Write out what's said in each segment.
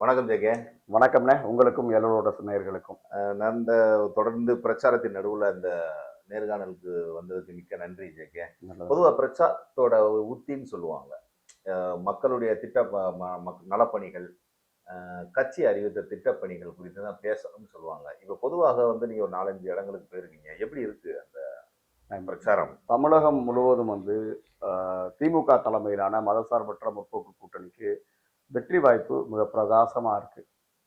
வணக்கம் ஜெகே. வணக்கம்ண்ணே. உங்களுக்கும் எல்லோரோட நேயர்களுக்கும். நான் இந்த தொடர்ந்து பிரச்சாரத்தின் நடுவுல இந்த நேர்காணலுக்கு வந்ததுக்கு மிக்க நன்றி ஜெகே. நல்லது. பொதுவா பிரச்சாரத்தோட உத்தின்னு சொல்லுவாங்க. மக்களுடைய திட்ட நலப்பணிகள், கட்சி அறிவித்த திட்டப்பணிகள் குறித்து தான் பேசணும்னு சொல்லுவாங்க. இப்ப பொதுவாக வந்து நீங்க ஒரு 4, 5 இடங்களுக்கு போயிருக்கீங்க. எப்படி இருக்கு அந்த பிரச்சாரம்? தமிழகம் முழுவதும் திமுக தலைமையிலான மதசார்பற்ற முற்போக்கு கூட்டணிக்கு வெற்றி வாய்ப்பு மிக பிரகாசமா இருக்கு.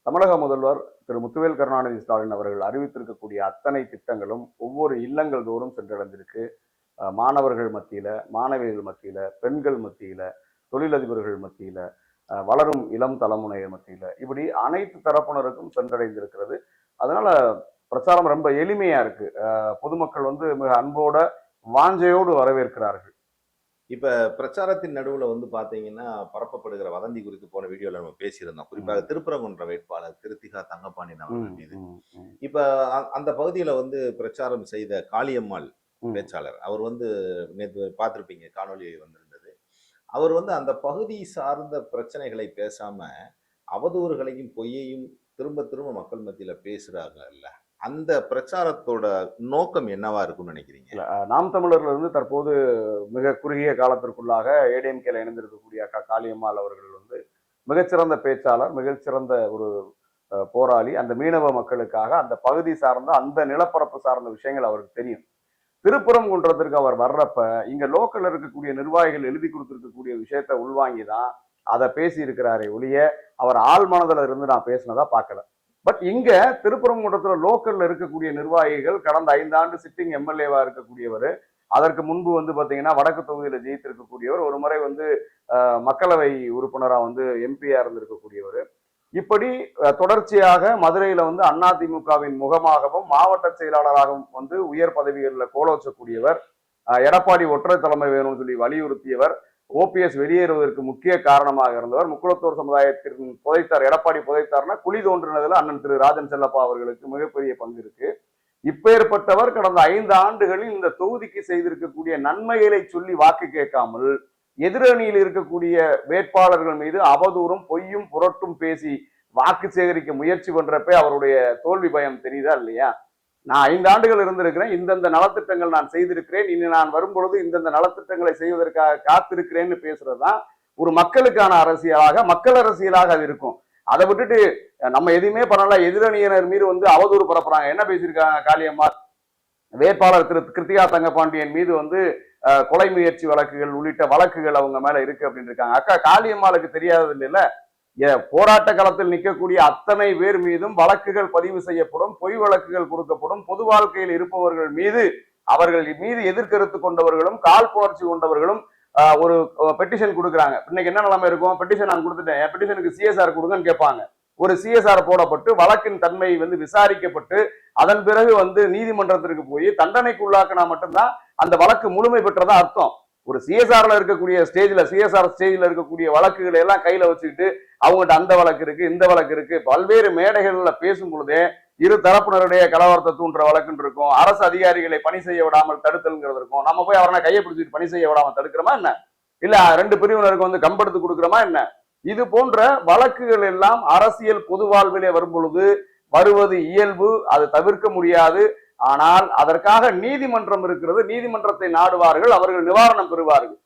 தமிழக முதல்வர் திரு முத்துவேல் கருணாநிதி ஸ்டாலின் அவர்கள் அறிவித்திருக்கக்கூடிய அத்தனை திட்டங்களும் ஒவ்வொரு இல்லங்கள் தோறும் சென்றடைந்திருக்கு. மாணவர்கள் மத்தியில, மாணவிகள் மத்தியில, பெண்கள் மத்தியில, தொழிலதிபர்கள் மத்தியில, வளரும் இளம் தலைமுறையர் மத்தியில, இப்படி அனைத்து தரப்பினருக்கும் சென்றடைந்திருக்கிறது. அதனால பிரச்சாரம் ரொம்ப எளிமையா இருக்கு. பொதுமக்கள் மிக அன்போட வாஞ்சையோடு வரவேற்கிறார்கள். இப்ப பிரச்சாரத்தின் நடுவுல வந்து பாத்தீங்கன்னா பரப்பப்படுகிற வதந்தி குறித்து போன வீடியோல நம்ம பேசியிருந்தோம். குறிப்பாக திருப்பரங்குன்ற வேட்பாளர் கிருத்திகா தங்கபாண்டியன் அவர்கள் மீது. இப்ப அந்த பகுதியில வந்து பிரச்சாரம் செய்த காளியம்மாள் பேச்சாளர் அவர் நேற்று பார்த்திருப்பீங்க, காணொலி வந்திருந்தது. அவர் அந்த பகுதி சார்ந்த பிரச்சனைகளை பேசாம அவதூறுகளையும் பொய்யையும் திரும்ப திரும்ப மக்கள் மத்தியில பேசுறாங்கல்ல, அந்த பிரச்சாரத்தோட நோக்கம் என்னவா இருக்கும்னு நினைக்கிறீங்க? நாம் தமிழர்ல இருந்து தற்போது மிக குறுகிய காலத்திற்குள்ளாக ஏடிஎம்கேல இணைந்திருக்கக்கூடிய அக்கா காளியம்மாள் அவர்கள் மிகச்சிறந்த பேச்சாளர், மிகச்சிறந்த ஒரு போராளி. அந்த மீனவ மக்களுக்காக அந்த பகுதி சார்ந்த அந்த நிலப்பரப்பு சார்ந்த விஷயங்கள் அவருக்கு தெரியும். திருப்பரங்குன்றத்திற்கு அவர் வர்றப்ப இங்க லோக்கல்ல இருக்கக்கூடிய நிர்வாகிகள் எழுதி கொடுத்திருக்கக்கூடிய விஷயத்த உள்வாங்கிதான் அதை பேசி இருக்கிறாரே ஒழிய அவர் ஆள் மனதில் இருந்து நான் பேசினதா பார்க்கல. பட் இங்க திருப்பரங்குன்றத்துல லோக்கல்ல இருக்கக்கூடிய நிர்வாகிகள் கடந்த 5 ஆண்டு சிட்டிங் எம்எல்ஏவா இருக்கக்கூடியவர், அதற்கு முன்பு பாத்தீங்கன்னா வடக்கு தொகுதியில ஜெயித்திருக்கக்கூடியவர், ஒரு முறை மக்களவை உறுப்பினரா எம்பியா இருந்திருக்கக்கூடியவர். இப்படி தொடர்ச்சியாக மதுரையில அதிமுகவின் முகமாகவும் மாவட்ட செயலாளராகவும் உயர் பதவிகளில் கோலோச்சக்கூடியவர். எடப்பாடி ஒற்றை தலைமை வேணும்னு சொல்லி வலியுறுத்தியவர். ஓபிஎஸ் வெளியேறுவதற்கு முக்கிய காரணமாக இருந்தவர். முக்குளத்தூர் சமுதாயத்திற்கு புதைத்தார், எடப்பாடி புதைத்தார்னா குழி தோன்றினதுல அண்ணன் திரு ராஜன் செல்லப்பா அவர்களுக்கு மிகப்பெரிய பங்கு இருக்கு. இப்பேற்பட்டவர் கடந்த 5 ஆண்டுகளில் இந்த தொகுதிக்கு செய்திருக்கக்கூடிய நன்மைகளை சொல்லி வாக்கு கேட்காமல் எதிரணியில் இருக்கக்கூடிய வேட்பாளர்கள் மீது அவதூறும் பொய்யும் புரட்டும் பேசி வாக்கு சேகரிக்க முயற்சி பண்றப்ப அவருடைய தோல்வி பயம் தெரியுதா இல்லையா? நான் 5 ஆண்டுகள் இருந்திருக்கிறேன், இந்தந்த நலத்திட்டங்கள் நான் செய்திருக்கிறேன், இனி நான் வரும்பொழுது இந்தந்த நலத்திட்டங்களை செய்வதற்காக காத்திருக்கிறேன்னு பேசுறதுதான் ஒரு மக்களுக்கான அரசியலாக, மக்கள் அரசியலாக அது இருக்கும். அதை விட்டுட்டு நம்ம எதுவுமே பண்ணல, எதிரணியினர் மீது அவதூறு பரப்புறாங்க. என்ன பேசியிருக்காங்க காளியம்மாள்? வேட்பாளர் திரு கிருத்திகா தங்கபாண்டியன் மீது கொலை முயற்சி வழக்குகள் உள்ளிட்ட வழக்குகள் அவங்க மேல இருக்கு அப்படின்னு இருக்காங்க. அக்கா காளியம்மாளுக்கு தெரியாதது இல்ல, போராட்ட களத்தில் நிற்கக்கூடிய அத்தனை பேர் மீதும் வழக்குகள் பதிவு செய்யப்படும், பொய் வழக்குகள் கொடுக்கப்படும். பொது வாழ்க்கையில் இருப்பவர்கள் மீது, அவர்கள் மீது எதிர்கருத்து கொண்டவர்களும் கால் புணர்ச்சி கொண்டவர்களும் ஒரு பெட்டிஷன் கொடுக்குறாங்க. இன்னைக்கு என்ன நிலைமை இருக்கும்? பெட்டிஷன் நான் கொடுத்துட்டேன், என் பெட்டிஷனுக்கு சிஎஸ்ஆர் கொடுங்கன்னு கேட்பாங்க. ஒரு சிஎஸ்ஆர் போடப்பட்டு வழக்கின் தன்மை விசாரிக்கப்பட்டு அதன் பிறகு நீதிமன்றத்திற்கு போய் தண்டனைக்கு உள்ளாக்கினா மட்டும்தான் அந்த வழக்கு முழுமை பெற்றதா அர்த்தம். ஒரு சிஎஸ்ஆர்ல இருக்கக்கூடிய சிஎஸ்ஆர் ஸ்டேஜ்ல இருக்கக்கூடிய வழக்குகளை எல்லாம் கையில வச்சுக்கிட்டு அவங்ககிட்ட அந்த வழக்கு இருக்கு, இந்த வழக்கு இருக்கு, பல்வேறு மேடைகள்ல பேசும் பொழுதே இரு தரப்பினருடைய கலவரத்தை தூண்டுற வழக்குன்னு இருக்கும், அரசு அதிகாரிகளை பணி செய்ய விடாமல் தடுத்தல்ங்கிறது இருக்கும். நம்ம போய் அவரை கையை பிடிச்சிட்டு பணி செய்ய விடாமல் தடுக்கிறோமா என்ன? இல்ல 2 பிரிவினருக்கு கம்பெடுத்து கொடுக்குறோமா என்ன? இது போன்ற வழக்குகள் எல்லாம் அரசியல் பொது வாழ்விலே வரும் பொழுது வருவது இயல்பு, அது தவிர்க்க முடியாது. ஆனால் அதற்காக நீதிமன்றம் இருக்கிறது, நீதிமன்றத்தை நாடுவார்கள், அவர்கள் நிவாரணம் பெறுவார்கள்.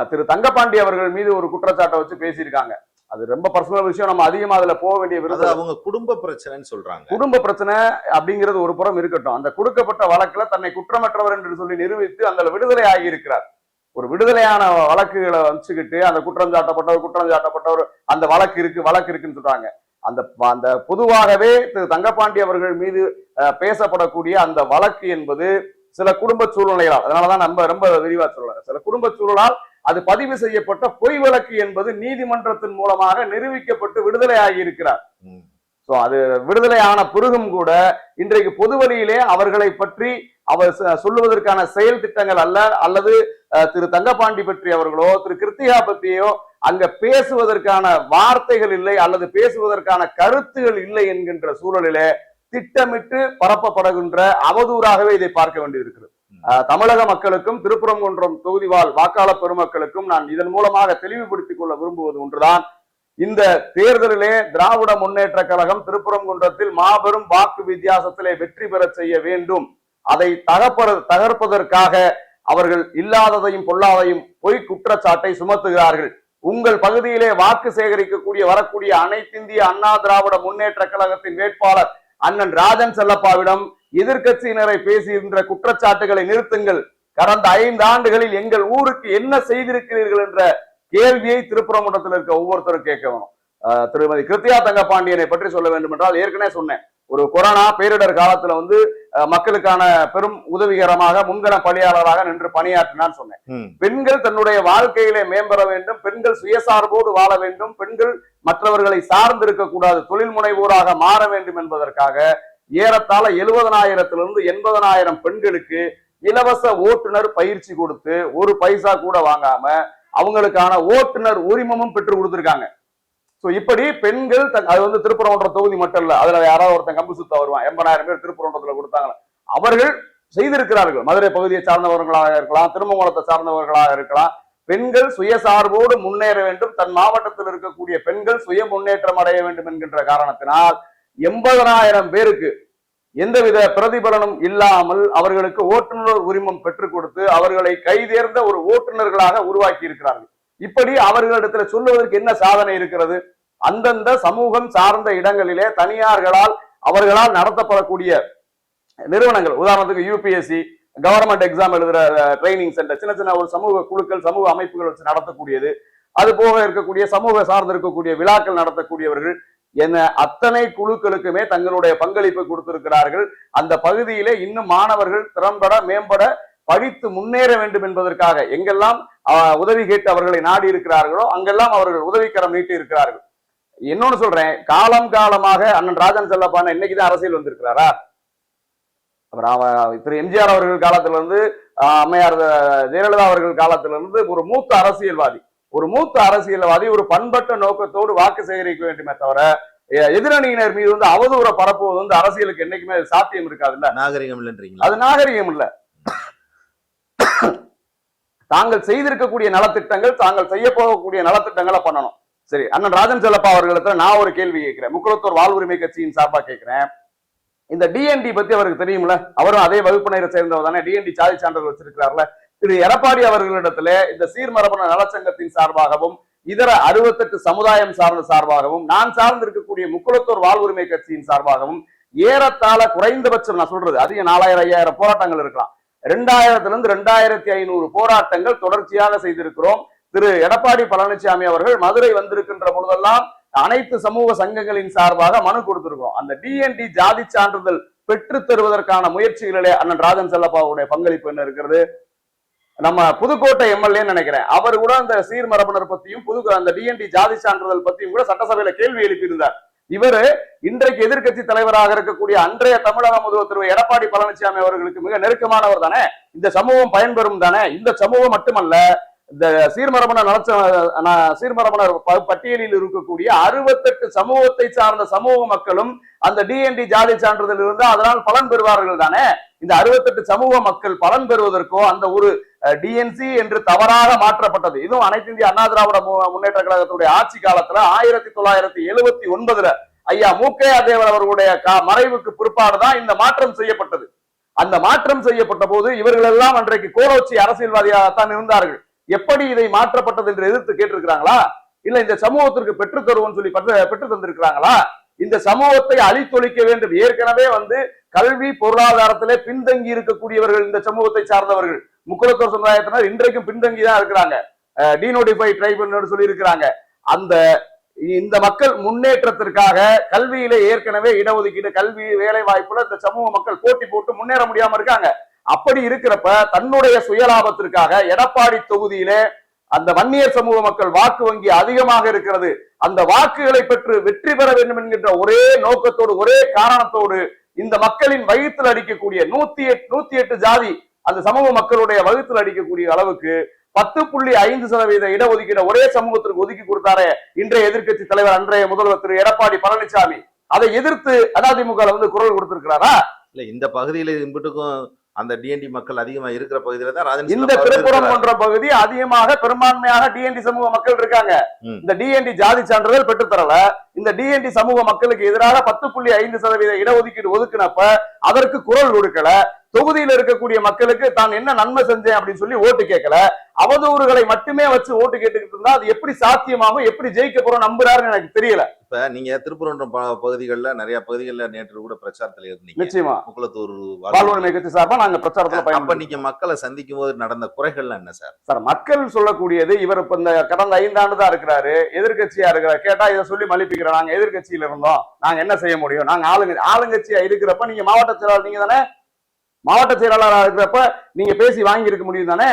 திரு தங்கபாண்டி அவர்கள் மீது ஒரு குற்றச்சாட்டை வச்சு பேசியிருக்காங்க. அது ரொம்ப பர்சனல் விஷயம், நம்ம அதிகமா அதுல போக வேண்டிய விருது. அவங்க குடும்ப பிரச்சனைன்னு சொல்றாங்க. குடும்ப பிரச்சனை அப்படிங்கிறது ஒரு புறம் இருக்கட்டும், அந்த கொடுக்கப்பட்ட வழக்குல தன்னை குற்றமற்றவர் என்று சொல்லி நிரூபித்து அந்த விடுதலை ஆகியிருக்கிறார். ஒரு விடுதலையான வழக்குகளை வச்சுக்கிட்டு அந்த குற்றம் சாட்டப்பட்டவர் அந்த வழக்கு இருக்குன்னு சொல்றாங்க. அந்த பொதுவாகவே திரு தங்கபாண்டி அவர்கள் மீது பேசப்படக்கூடிய அந்த வழக்கு என்பது சில குடும்ப சூழ்நிலைகளால், அதனாலதான் நம்ம ரொம்ப விரிவா சொல்றாங்க, சில குடும்ப சூழலால் அது பதிவு செய்யப்பட்ட பொய் வழக்கு என்பது நீதிமன்றத்தின் மூலமாக நிரூபிக்கப்பட்டு விடுதலை ஆகியிருக்கிறார். சோ அது விடுதலையான பிறகும் கூட இன்றைக்கு பொது வழியிலே அவர்களை பற்றி அவர் சொல்லுவதற்கான செயல் திட்டங்கள் அல்லது திரு தங்கபாண்டி பற்றி அவர்களோ திரு கிருத்திகா பற்றியோ அங்க பேசுவதற்கான வார்த்தைகள் இல்லை, அல்லது பேசுவதற்கான கருத்துகள் இல்லை என்கின்ற சூழலிலே திட்டமிட்டு பரப்பப்படுகின்ற அவதூறாகவே இதை பார்க்க வேண்டியிருக்கிறது. தமிழக மக்களுக்கும் திருப்பரங்குன்றம் தொகுதி வாழ் வாக்காளர் பெருமக்களுக்கும் நான் இதன் மூலமாக தெளிவுபடுத்திக் கொள்ள விரும்புவது ஒன்றுதான், இந்த தேர்தலிலே திராவிட முன்னேற்ற கழகம் திருப்பரங்குன்றத்தில் மாபெரும் வாக்கு வித்தியாசத்திலே வெற்றி பெற செய்ய வேண்டும். அதை தகர்ப்பதற்காக அவர்கள் இல்லாததையும் பொல்லாதையும் பொய் குற்றச்சாட்டை சுமத்துகிறார்கள். உங்கள் பகுதியிலே வாக்கு சேகரிக்கக்கூடிய வரக்கூடிய அனைத்திந்திய அண்ணா திராவிட முன்னேற்ற கழகத்தின் வேட்பாளர் அண்ணன் ராஜன் செல்லப்பாவிடம் எதிர்க்கட்சியினரை பேசுகின்ற குற்றச்சாட்டுகளை நிறுத்துங்கள். கடந்த 5 ஆண்டுகளில் எங்கள் ஊருக்கு என்ன செய்திருக்கிறீர்கள் என்ற கேள்வியை திருப்பரங்குன்றத்தில் இருக்க ஒவ்வொருத்தரும் கேட்க வேணும். திருமதி கிருத்தியா தங்கபாண்டியனை பற்றி சொல்ல வேண்டும் என்றால் ஏற்கனவே சொன்னேன், ஒரு கொரோனா பேரிடர் காலத்துல மக்களுக்கான பெரும் உதவிகரமாக முன்கண பணியாளராக நின்று பணியாற்றினான்னு சொன்னேன். பெண்கள் தன்னுடைய வாழ்க்கையிலே மேம்பெற வேண்டும், பெண்கள் சுயசார்போடு வாழ வேண்டும், பெண்கள் மற்றவர்களை சார்ந்து இருக்கக்கூடாது, தொழில் முனைவோராக மாற வேண்டும் என்பதற்காக ஏறத்தாழ 70,000 80,000 பெண்களுக்கு இலவச ஓட்டுநர் பயிற்சி கொடுத்து ஒரு பைசா கூட வாங்காம அவங்களுக்கான ஓட்டுநர் உரிமமும் பெற்று கொடுத்திருக்காங்க. சோ இப்படி பெண்கள் அது திருப்பரங்குன்றம் தொகுதி மட்டும் இல்ல, அதுல யாராவது ஒருத்தன் கம்பு சுத்த வருவான், 80,000 பேர் திருப்பரங்குன்றத்துல கொடுத்தாங்க. அவர்கள் செய்திருக்கிறார்கள். மதுரை பகுதியை சார்ந்தவர்களாக இருக்கலாம், திருமங்கலத்தை சார்ந்தவர்களாக இருக்கலாம். பெண்கள் சுயசார்போடு முன்னேற வேண்டும், தன் மாவட்டத்தில் இருக்கக்கூடிய பெண்கள் சுய முன்னேற்றம் அடைய வேண்டும் என்கின்ற காரணத்தினால் 80,000 பேருக்கு எந்தவித பிரதிபலனும் இல்லாமல் அவர்களுக்கு ஓட்டுநர் உரிமம் பெற்றுக் கொடுத்து அவர்களை கைதேர்ந்த ஒரு ஓட்டுநர்களாக உருவாக்கி இருக்கிறார்கள். இப்படி அவர்களிடத்துல சொல்லுவதற்கு என்ன சாதனை இருக்கிறது? அந்தந்த சமூகம் சார்ந்த இடங்களிலே தனியார்களால் அவர்களால் நடத்தப்படக்கூடிய நிறுவனங்கள், உதாரணத்துக்கு யூபிஎஸ்சி, கவர்மெண்ட் எக்ஸாம் எழுதுற ட்ரைனிங் சென்டர், சின்ன சின்ன ஒரு சமூக குழுக்கள் சமூக அமைப்புகள் வச்சு நடத்தக்கூடியது, அது போக இருக்கக்கூடிய சமூக சார்ந்து இருக்கக்கூடிய விழாக்கள் நடத்தக்கூடியவர்கள் என அத்தனை குழுக்களுக்குமே தங்களுடைய பங்களிப்பை கொடுத்திருக்கிறார்கள். அந்த பகுதியிலே இன்னும் மாணவர்கள் திறம்பட மேம்பட படித்து முன்னேற வேண்டும் என்பதற்காக எங்கெல்லாம் உதவி கேட்டு அவர்களை நாடி இருக்கிறார்களோ அங்கெல்லாம் அவர்கள் உதவிக்கரம் நீட்டி இருக்கிறார்கள். இன்னொன்னு சொல்றேன், காலம் காலமாக அண்ணன் ராஜன் செல்லப்பான இன்னைக்குதான் அரசியல் வந்திருக்கிறாரா? திரு எம்ஜிஆர் அவர்கள் காலத்திலிருந்து அம்மையார் ஜெயலலிதா அவர்கள் காலத்திலிருந்து ஒரு மூத்த அரசியல்வாதி ஒரு பண்பட்ட நோக்கத்தோடு வாக்கு சேகரிக்க வேண்டுமே தவிர எதிரணியினர் மீது அவதூற பரப்புவது அரசியலுக்கு என்னைக்குமே சாத்தியம் இருக்காதுல்ல. நாகரிகம் இல்லைன்றீங்களா? அது நாகரிகம் இல்ல. தாங்கள் செய்திருக்கக்கூடிய நலத்திட்டங்கள், தாங்கள் செய்ய போகக்கூடிய நலத்திட்டங்களை பண்ணணும். சரி, அண்ணன் ராஜன் செல்லப்பா அவர்களிடத்துல நான் ஒரு கேள்வி கேட்கிறேன், முக்குளத்தூர் வாழ்வுரிமை கட்சியின் சார்பா கேட்கிறேன். இந்த டிஎன்டி பத்தி அவருக்கு தெரியும்ல, அவரும் அதே வகுப்பினரை சேர்ந்தவர் தானே, டிஎன்டி சாதி சான்றிதழ் வச்சிருக்கிறார்ல. திரு எடப்பாடி அவர்களிடத்துல இந்த சீர்மரபண நலச்சங்கத்தின் சார்பாகவும் இதர 68 சமுதாயம் சார்ந்த சார்பாகவும் நான் சார்ந்து இருக்கக்கூடிய முக்குளத்தூர் வாழ்வுரிமை கட்சியின் சார்பாகவும் ஏறத்தாழ குறைந்தபட்சம் நான் சொல்றது அதிக 4000-5000 போராட்டங்கள் இருக்கலாம். 2000 2500 போராட்டங்கள் தொடர்ச்சியாக செய்திருக்கிறோம். திரு எடப்பாடி பழனிசாமி அவர்கள் மதுரை வந்திருக்கின்ற பொழுதெல்லாம் அனைத்து சமூக சங்கங்களின் சார்பாக மனு கொடுத்திருக்கிறோம். அந்த டிஎன்டி ஜாதி சான்றிதழ் பெற்று தருவதற்கான முயற்சிகளிலே அண்ணன் ராஜன் செல்லப்பாவுடைய பங்களிப்பு என்ன இருக்கிறது? நம்ம புதுக்கோட்டை எம்எல்ஏ நினைக்கிறேன், அவர் கூட அந்த சீர்மரபனர் பத்தியும் அந்த டிஎன்டி ஜாதி சான்றிதழ் பத்தியும் கூட சட்டசபையில கேள்வி எழுப்பியிருந்தார். இவரு இன்றைக்கு எதிர்கட்சி தலைவராக இருக்கக்கூடிய அன்றைய தமிழக முதல்வர் திரு எடப்பாடி பழனிசாமி அவர்களுக்கு மிக நெருக்கமானவர் தானே, இந்த சமூகம் பயன்பெறும் தானே. இந்த சமூகம் மட்டுமல்ல, இந்த சீர்மரபனர் பட்டியலில் இருக்கக்கூடிய 68 சமூகத்தை சார்ந்த சமூக மக்களும் அந்த டிஎன்டி ஜாதி சான்றிதழ் இருந்து அதனால் பலன் பெறுவார்கள் தானே. இந்த 68 சமூக மக்கள் பலன் பெறுவதற்கோ அந்த ஒரு டிஎன்சி என்று தவறாக மாற்றப்பட்டது. இதுவும் அனைத்து இந்திய அண்ணா திராவிட முன்னேற்ற கழகத்துடைய ஆட்சி காலத்துல 1979 ஐயா மூக்கையா தேவர் அவர்களுடைய மறைவுக்கு பிற்பாடுதான் இந்த மாற்றம் செய்யப்பட்டது. அந்த மாற்றம் செய்யப்பட்ட போது இவர்கள் எல்லாம் அன்றைக்கு கோலோச்சி அரசியல்வாதியாகத்தான் இருந்தார்கள். எப்படி இதை மாற்றப்பட்டது என்று எதிர்த்து கேட்டிருக்கிறாங்களா? இல்ல இந்த சமூகத்திற்கு பெற்று தருவோம் சொல்லி பெற்று தந்திருக்கிறாங்களா? இந்த சமூகத்தை அழித்தொழிக்க வேண்டும். ஏற்கனவே கல்வி பொருளாதாரத்திலே பின்தங்கி இருக்கக்கூடியவர்கள் இந்த சமூகத்தை சார்ந்தவர்கள், முக்குளத்தூர் சமுதாயத்தினர் இன்றைக்கும் பின்தங்கி தான் இருக்கிறாங்க. டிநோட்டிஃபை ட்ரைப் சொல்லி இருக்கிறாங்க. இந்த மக்கள் முன்னேற்றத்திற்காக கல்வியிலே ஏற்கனவே இடஒதுக்கீடு, கல்வி, வேலை வாய்ப்புல இந்த சமூக மக்கள் போட்டி போட்டு முன்னேற முடியாம இருக்காங்க. அப்படி இருக்கிறப்ப தன்னுடைய சுயலாபத்திற்காக எடப்பாடி தொகுதியிலே அந்த வன்னியர் சமூக மக்கள் வாக்கு வங்கி அதிகமாக இருக்கிறது, அந்த வாக்குகளை பெற்று வெற்றி பெற வேண்டும் என்கின்ற ஒரே நோக்கத்தோடு ஒரே காரணத்தோடு இந்த மக்களின் வயிற்றில் அடிக்கக்கூடிய 108 ஜாதி அந்த சமூக மக்களுடைய வகுத்தில் அடிக்கக்கூடிய அளவுக்கு 10.5% இடஒதுக்கீடு ஒரே சமூகத்திற்கு ஒதுக்கி கொடுத்தாரே இன்றைய எதிர்கட்சி தலைவர் அன்றைய முதல்வர் திரு எடப்பாடி பழனிசாமி. அதை எதிர்த்து அதிமுக குரல் கொடுத்திருக்கிறாரா? இல்ல இந்த பகுதியில இம்புட்டுக்கும் அந்த டிஎன்டி மக்கள் அதிகமா இருக்கிற பகுதியில தான் ராஜன் இந்த திருப்பரங்குன்ற பகுதி அதிகமாக பெரும்பான்மையாக டிஎன்டி சமூக மக்கள் இருக்காங்க. இந்த டிஎன்டி ஜாதி சான்றிதழ் பெற்றுத்தரல. இந்த டிஎன்டி சமூக மக்களுக்கு எதிராக 10.5% இடஒதுக்கீடு ஒதுக்குனப்ப அதற்கு குரல் கொடுக்கல. தொகுதியில் இருக்கக்கூடிய மக்களுக்கு தான் என்ன நன்மை செஞ்சேன் அப்படின்னு சொல்லி ஓட்டு கேட்கல. அவதூறுகளை மட்டுமே வச்சு ஓட்டு கேட்டுக்கிட்டு இருந்தா அது எப்படி சாத்தியமாகும், எப்படி ஜெயிக்க போறோம் நம்புறாருன்னு எனக்கு தெரியல. இப்ப நீங்க திருப்பரங்குன்றம் பகுதிகளில் நிறைய பகுதிகளில் நேற்று கூட பிரச்சாரத்துல இருந்தீங்க. நிச்சயமா முக்குளத்தூர் வாழ்வுரிமை கட்சி சார்பா நாங்க பிரச்சாரத்துல அப்ப நீங்க மக்களை சந்திக்கும் போது நடந்த குறைகள்லாம் என்ன சார்? சார் மக்கள் சொல்லக்கூடியது, இவர் இப்ப இந்த கடந்த 5 ஆண்டு தான் இருக்கிறாரு, எதிர்கட்சியா இருக்கிறார், கேட்டா இதை சொல்லி மலிப்பிக்கிறோம். நாங்க எதிர்கட்சியில இருந்தோம், நாங்க என்ன செய்ய முடியும், நாங்க ஆளுங்கட்சியா இருக்கிறப்ப நீங்க மாவட்ட செயலாளர், நீங்க தானே மாவட்ட செயலாளராக இருக்கிறப்ப நீங்க பேசி வாங்கி இருக்க முடியும் தானே.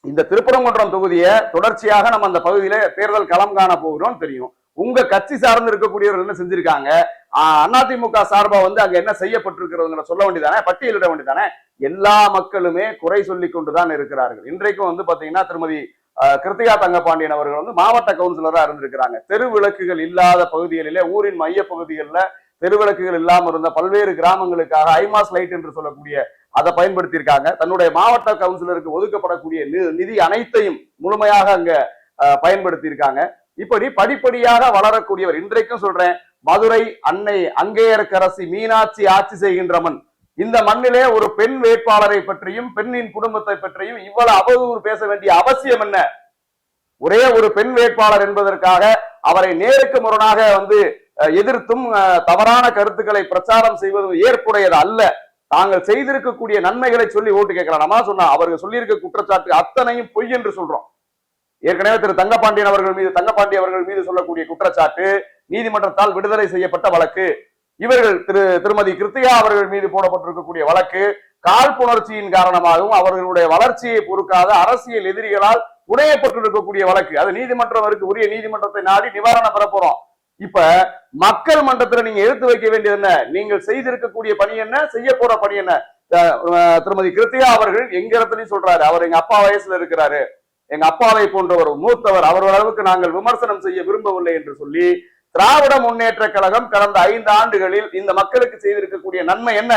இந்த திருப்பரங்குன்றம் தொகுதியை தொடர்ச்சியாக நம்ம அந்த பகுதியில தேர்தல் களம் காண போகிறோம் தெரியும். உங்க கட்சி சார்ந்து இருக்கக்கூடியவர்கள் என்ன செஞ்சிருக்காங்க, அதிமுக சார்பா வந்து அங்க என்ன செய்யப்பட்டிருக்கிறதுங்கிற சொல்ல வேண்டியதானே, பட்டியலிட வேண்டியதானே. எல்லா மக்களுமே குறை சொல்லி கொண்டுதான் இருக்கிறார்கள். இன்றைக்கும் வந்து பாத்தீங்கன்னா திருமதி கிருத்திகா தங்கபாண்டியன் அவர்கள் வந்து மாவட்ட கவுன்சிலரா இருந்திருக்கிறாங்க. தெரு விளக்குகள் இல்லாத பகுதிகளிலே, ஊரின் மைய பகுதிகளில் தெருவிளக்குகள் இல்லாம இருந்த பல்வேறு கிராமங்களுக்காக ஐமாஸ் லைட் என்று சொல்லக்கூடிய அதை பயன்படுத்தியிருக்காங்க. தன்னுடைய மாவட்ட கவுன்சிலருக்கு ஒதுக்கப்படக்கூடிய நிதி அனைத்தையும் முழுமையாக அங்க பயன்படுத்தியிருக்காங்க. இப்படி படிப்படியாக வளரக்கூடியவர். இன்றைக்கும் சொல்றேன், மதுரை அன்னை அங்கேயர்க்கரசி மீனாட்சி ஆட்சி செய்கின்றவன். இந்த மண்ணிலே ஒரு பெண் வேட்பாளரை பற்றியும் பெண்ணின் குடும்பத்தை பற்றியும் இவ்வளவு அவதூறு பேச வேண்டிய அவசியம் என்ன? ஒரே ஒரு பெண் வேட்பாளர் என்பதற்காக அவரை நேருக்கு முரணாக வந்து எதிர்த்தும் தவறான கருத்துக்களை பிரச்சாரம் செய்வது ஏற்புடையது அல்ல. தாங்கள் செய்திருக்கக்கூடிய நன்மைகளை சொல்லி ஓட்டு கேட்கலாம். நம்ம சொன்னா அவர்கள் சொல்லியிருக்க குற்றச்சாட்டு அத்தனையும் பொய் என்று சொல்றோம். ஏற்கனவே திரு தங்கபாண்டியன் அவர்கள் மீது சொல்லக்கூடிய குற்றச்சாட்டு நீதிமன்றத்தால் விடுதலை செய்யப்பட்ட வழக்கு. இவர்கள் திருமதி கிருத்திகா அவர்கள் மீது போடப்பட்டிருக்கக்கூடிய வழக்கு காழ்ப்புணர்ச்சியின் காரணமாகவும் அவர்களுடைய வளர்ச்சியை பொறுக்காத அரசியல் எதிரிகளால் புனையப்பட்டிருக்கக்கூடிய வழக்கு. அது நீதிமன்றம் உரிய நீதிமன்றத்தை நாடி நிவாரணம் பெற போறோம். இப்ப மக்கள் மன்றத்துல நீங்க எடுத்து வைக்க வேண்டியது என்ன, நீங்கள் செய்திருக்கக்கூடிய பணி என்ன, செய்ய போற பணி என்ன. திருமதி கிருத்திகா அவர்கள் எங்க இடத்துலயும் சொல்றாரு, அவர் எங்க அப்பா வயசுல இருக்கிறாரு, எங்க அப்பாவை போன்ற ஒரு மூத்தவர், அவரோட அளவுக்கு நாங்கள் விமர்சனம் செய்ய விரும்பவில்லை என்று சொல்லி திராவிட முன்னேற்ற கழகம் கடந்த 5 ஆண்டுகளில் இந்த மக்களுக்கு செய்திருக்கக்கூடிய நன்மை என்ன?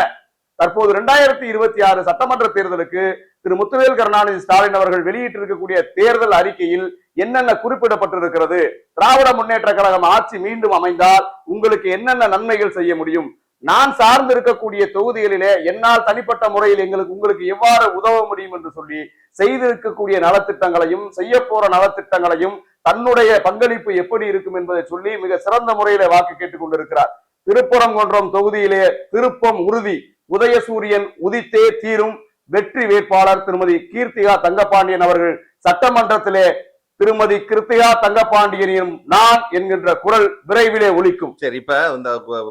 தற்போது 2026 சட்டமன்ற தேர்தலுக்கு திரு முத்துவேல் கருணாநிதி ஸ்டாலின் அவர்கள் வெளியிட்டிருக்கக்கூடிய தேர்தல் அறிக்கையில் என்னென்ன குறிப்பிடப்பட்டிருக்கிறது? திராவிட முன்னேற்ற கழகம் ஆட்சி மீண்டும் அமைந்தால் உங்களுக்கு என்னென்ன நன்மைகள் செய்ய முடியும்? நான் சார்ந்து இருக்கக்கூடிய தொகுதிகளிலே என்னால் தனிப்பட்ட முறையில் உங்களுக்கு எவ்வாறு உதவ முடியும் என்று சொல்லி செய்திருக்கக்கூடிய நலத்திட்டங்களையும் செய்ய போற நலத்திட்டங்களையும் தன்னுடைய பங்களிப்பு எப்படி இருக்கும் என்பதை சொல்லி மிக சிறந்த முறையில வாக்கு கேட்டுக் கொண்டிருக்கிறார். திருப்பரங்குன்றம் தொகுதியிலே திருப்பம் உறுதி, உதயசூரியன் உதித்தே தீரும். வெற்றி வேட்பாளர் திருமதி கீர்த்திகா தங்கபாண்டியன் அவர்கள் சட்டமன்றத்திலே திருமதி கிருத்திகா தங்கபாண்டியனின் நான் என்கின்ற குரல் விரைவிலே ஒலிக்கும். சரி, இப்ப இந்த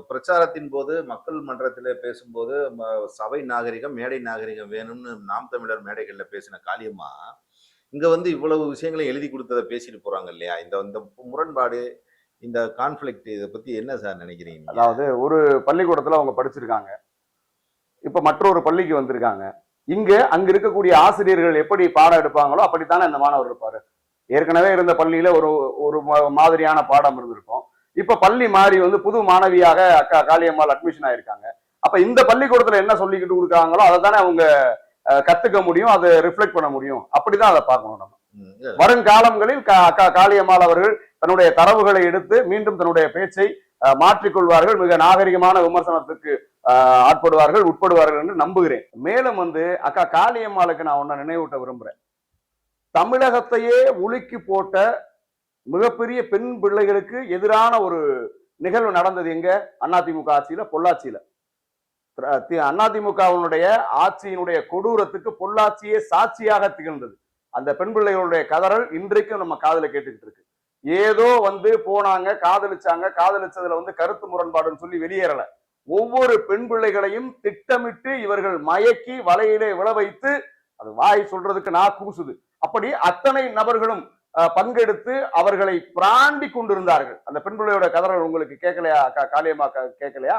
பிரச்சாரத்தின் போது மக்கள் மன்றத்திலே பேசும்போது சபை நாகரிகம் மேடை நாகரிகம் வேணும்னு நாம் தமிழர் மேடைகள்ல பேசின காளியம்மா இங்க வந்து இவ்வளவு விஷயங்களை எழுதி கொடுத்ததை பேசிட்டு போறாங்க இல்லையா? இந்த முரண்பாடு, இந்த கான்ஃபிளிக்ட், இதை பத்தி என்ன சார் நினைக்கிறீங்க? அதாவது ஒரு பள்ளிக்கூடத்துல அவங்க படிச்சிருக்காங்க, இப்ப மற்றொரு பள்ளிக்கு வந்திருக்காங்க. அங்க இருக்கக்கூடிய ஆசிரியர்கள் எப்படி பாடம் எடுப்பாங்களோ அப்படித்தானே இந்த மாணவர் இருப்பாரு. ஏற்கனவே இருந்த பள்ளியில ஒரு மாதிரியான பாடம் இருந்திருக்கும். இப்ப பள்ளி மாறி வந்து புது மாணவியாக அக்கா காளியம்மாள் அட்மிஷன் ஆயிருக்காங்க. அப்ப இந்த பள்ளிக்கூடத்துல என்ன சொல்லிக்கிட்டு கொடுக்குறாங்களோ அதை தானே அவங்க கத்துக்க முடியும், அதை ரிஃப்ளெக்ட் பண்ண முடியும். அப்படிதான் அதை பார்க்கணும் நம்ம. வருங்காலங்களில் அக்கா காளியம்மாள் அவர்கள் தன்னுடைய தரவுகளை எடுத்து மீண்டும் தன்னுடைய பேச்சை மாற்றிக்கொள்வார்கள், மிக நாகரிகமான விமர்சனத்துக்கு உட்படுவார்கள் என்று நம்புகிறேன். மேலும் வந்து அக்கா காளியம்மாளுக்கு நான் ஒன்ன நினைவூட்ட விரும்புறேன். தமிழகத்தையே உலுக்கி போட்ட மிகப்பெரிய பெண் பிள்ளைகளுக்கு எதிரான ஒரு நிகழ்வு நடந்தது எங்க? அதிமுக ஆட்சியில, பொள்ளாச்சியில. அதிமுகவினுடைய ஆட்சியினுடைய கொடூரத்துக்கு பொள்ளாச்சியே சாட்சியாக திகழ்ந்தது. அந்த பெண் பிள்ளைகளுடைய கதறல் இன்றைக்கும் நம்ம காதுல கேட்டுக்கிட்டு இருக்கு. ஏதோ வந்து போனாங்க, காதலிச்சதுல வந்து கருத்து முரண்பாடுன்னு சொல்லி வெளியேறல. ஒவ்வொரு பெண் பிள்ளைகளையும் திட்டமிட்டு இவர்கள் மயக்கி வலையிலே விழ வைத்து, அது வாய் சொல்றதுக்கு நான் கூசுது, அப்படி அத்தனை நபர்களும் பங்கெடுத்து அவர்களை பிராண்டி கொண்டிருந்தார்கள். அந்த பெண் பிள்ளையோட கதறல் உங்களுக்கு கேட்கலையா? காளியம்மா கேட்கலையா?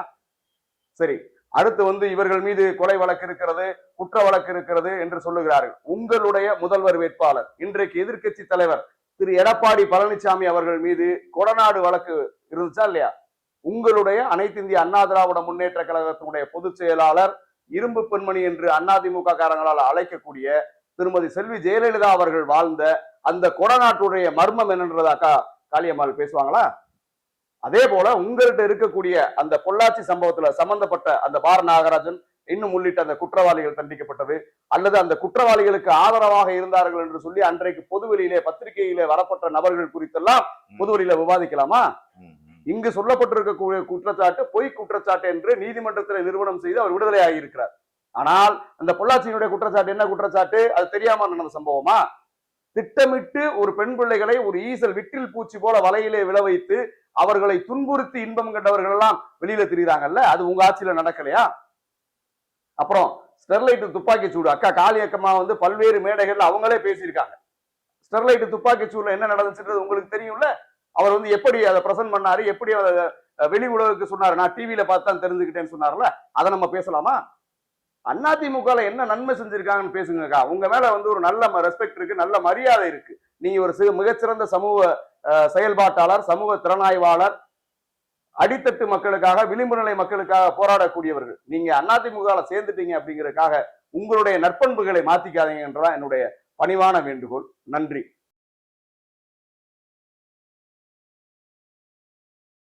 சரி, அடுத்து வந்து இவர்கள் மீது கொலை வழக்கு இருக்கிறது, குற்ற வழக்கு இருக்கிறது என்று சொல்லுகிறார்கள். உங்களுடைய முதல்வர் வேட்பாளர், இன்றைக்கு எதிர்க்கட்சி தலைவர் திரு எடப்பாடி பழனிசாமி அவர்கள் மீது கொடநாடு வழக்கு இருந்துச்சா இல்லையா? உங்களுடைய அனைத்து இந்திய அண்ணா திராவிட முன்னேற்ற கழகத்தினுடைய பொதுச் செயலாளர், இரும்பு பெண்மணி என்று அதிமுக காரங்களால் அழைக்கக்கூடிய திருமதி செல்வி ஜெயலலிதா அவர்கள் வாழ்ந்த அந்த கொடநாட்டுடைய மர்மம் என்னன்றதாக்கா காளியம்மாள் பேசுவாங்களா? அதே போல உங்கள்கிட்ட இருக்கக்கூடிய அந்த பொள்ளாச்சி சம்பவத்துல சம்பந்தப்பட்ட அந்த பார நாகராஜன் இன்னும் உள்ளிட்ட அந்த குற்றவாளிகள் தண்டிக்கப்பட்டது, அல்லது அந்த குற்றவாளிகளுக்கு ஆதரவாக இருந்தார்கள் என்று சொல்லி அன்றைக்கு பொதுவெளியிலே பத்திரிகையிலே வரப்பட்ட நபர்கள் குறித்தெல்லாம் பொதுவெளியில விவாதிக்கலாமா? இங்கு சொல்லப்பட்டிருக்கக்கூடிய குற்றச்சாட்டு பொய் குற்றச்சாட்டு என்று நீதிமன்றத்தில் நிறுவனம் செய்து அவர் விடுதலை ஆகியிருக்கிறார். ஆனால் அந்த பொள்ளாச்சியினுடைய குற்றச்சாட்டு என்ன குற்றச்சாட்டு? அது தெரியாம நடந்த சம்பவமா? திட்டமிட்டு ஒரு பெண் பிள்ளைகளை ஒரு ஈசல் விட்டில் பூச்சி போல வலையிலே விழ வைத்து அவர்களை துன்புறுத்தி இன்பம் கண்டவர்கள் எல்லாம் வெளியில திரிகிறாங்கல்ல, அது உங்க ஆட்சியில நடக்கலையா? அப்புறம் ஸ்டெர்லைட் துப்பாக்கி சூடு, அக்கா காளியக்கம்மா வந்து பல்வேறு மேடைகள்ல அவங்களே பேசியிருக்காங்க. ஸ்டெர்லைட் துப்பாக்கி சூடுல என்ன நடந்துச்சுன்றது உங்களுக்கு தெரியும்ல. அவர் வந்து எப்படி அதை பிரசன்ட் பண்ணாரு, எப்படி அதை வெளி உலகுக்கு சொன்னாரு, நான் டிவியில பார்த்து தான் தெரிஞ்சுக்கிட்டேன்னு சொன்னார்ல, அதை நம்ம பேசலாமா? அதிமுகல என்ன நன்மை செஞ்சிருக்காங்கன்னு பேசுங்கக்கா. உங்க மேல வந்து ஒரு நல்ல ரெஸ்பெக்ட் இருக்கு, நல்ல மரியாதை இருக்கு. நீங்க ஒரு மிகச்சிறந்த சமூக செயல்பாட்டாளர், சமூக திறனாய்வாளர், அடித்தட்டு மக்களுக்காக, விளிம்பு நிலை மக்களுக்காக போராடக்கூடியவர்கள். நீங்க அதிமுக சேர்ந்துட்டீங்க அப்படிங்கறதுக்காக உங்களுடைய நற்பண்புகளை மாத்திக்காதீங்கன்றதான் என்னுடைய பணிவான வேண்டுகோள். நன்றி.